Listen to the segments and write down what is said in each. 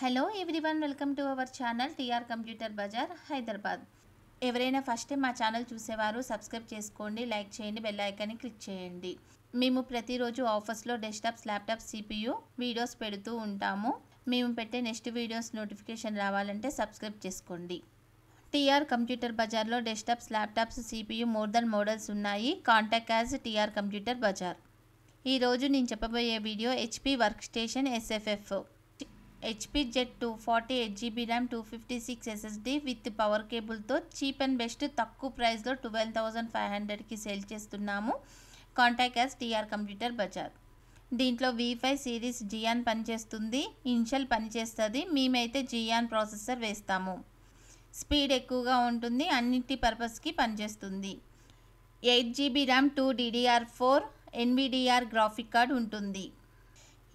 Hello everyone, welcome to our channel TR computer Bazaar Hyderabad. ఎవరైనా first time మా channel చూసేవారు subscribe చేసుకోండి, లైక్ చేయండి, బెల్ ఐకాన్ని క్లిక్ చేయండి. మేము ప్రతిరోజు ఆఫర్స్లో డెస్క్టాప్స్, ల్యాప్టాప్స్, CPU వీడియోస్ పెడుతూ ఉంటాము. మేము పెట్టే నెక్స్ట్ వీడియోస్ నోటిఫికేషన్ రావాలంటే సబ్స్క్రైబ్ చేసుకోండి. టీఆర్ కంప్యూటర్ బజార్లో desktops, laptops, CPU more than models ఉన్నాయి. Contact us TR computer Bazaar. ఈరోజు నేను చెప్పబోయే video HP workstation SFF. HP Jet 240 8GB RAM 256 SSD with power కేబుల్తో చీప్ అండ్ బెస్ట్ తక్కువ ప్రైస్లో 12,500కి సేల్ చేస్తున్నాము. Contact us TR computer Bazaar. దీంట్లో V5 సిరీస్ జియాన్ పనిచేస్తుంది, ఇన్షియల్ పనిచేస్తుంది. మేమైతే జియాన్ ప్రాసెసర్ వేస్తాము. స్పీడ్ ఎక్కువగా ఉంటుంది, అన్నింటి పర్పస్కి పనిచేస్తుంది. 8GB RAM 2 DDR4 NVDR graphic card ఉంటుంది.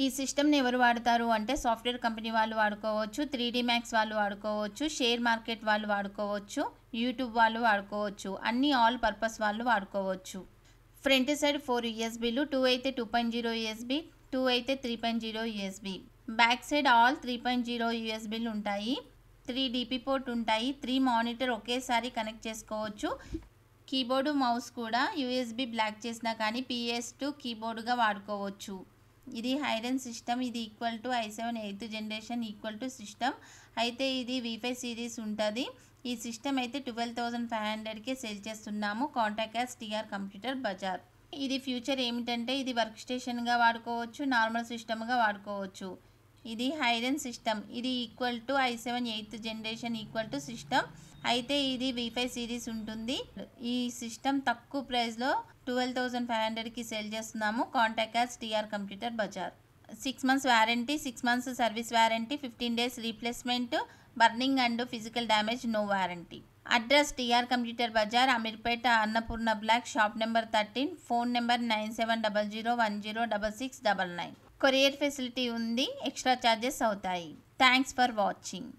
ఈ సిస్టమ్ని ఎవరు వాడతారు అంటే సాఫ్ట్వేర్ కంపెనీ వాళ్ళు వాడుకోవచ్చు, 3D మ్యాక్స్ వాళ్ళు వాడుకోవచ్చు, షేర్ మార్కెట్ వాళ్ళు వాడుకోవచ్చు, యూట్యూబ్ వాళ్ళు వాడుకోవచ్చు, అన్ని ఆల్ పర్పస్ వాళ్ళు వాడుకోవచ్చు. ఫ్రంట్ సైడ్ 4 USBలు, 2 అయితే 2.0 USB, 2 అయితే 3.0 USB. బ్యాక్ సైడ్ ఆల్ 3.0 USBలు ఉంటాయి. 3 DP పోర్ట్ ఉంటాయి. 3 మానిటర్ ఒకేసారి కనెక్ట్ చేసుకోవచ్చు. కీబోర్డు, మౌస్ కూడా USB బ్లాక్ చేసినా కానీ PS2 కీబోర్డుగా వాడుకోవచ్చు. ఇది హైరన్ సిస్టమ్. ఇది equal to i7 8th generation equal to system. అయితే ఇది V5 సిరీస్ ఉంటుంది. ఈ సిస్టమ్ అయితే 12,500కే సేల్ చేస్తున్నాము. Contact us TR computer bazaar. ఇది ఫ్యూచర్ ఏమిటంటే ఇది వర్క్ స్టేషన్గా వాడుకోవచ్చు, నార్మల్ సిస్టమ్గా వాడుకోవచ్చు. ఇది హైరన్ సిస్టమ్. ఇది equal to i7 8th generation equal to system. అయితే ఇది V5 సిరీస్ ఉంటుంది. ఈ సిస్టమ్ తక్కువ ప్రైస్లో 12,500కి సేల్ చేస్తున్నాము. Contact us TR computer bazaar. 6 months warranty, 6 months service warranty, 15 days replacement, burning and physical damage no warranty. Address TR computer bazaar, Ameerpet, Annapurna block, shop number 13, phone number 9700106699. Courier facility ఉంది, extra charges అవుతాయి. Thanks for watching.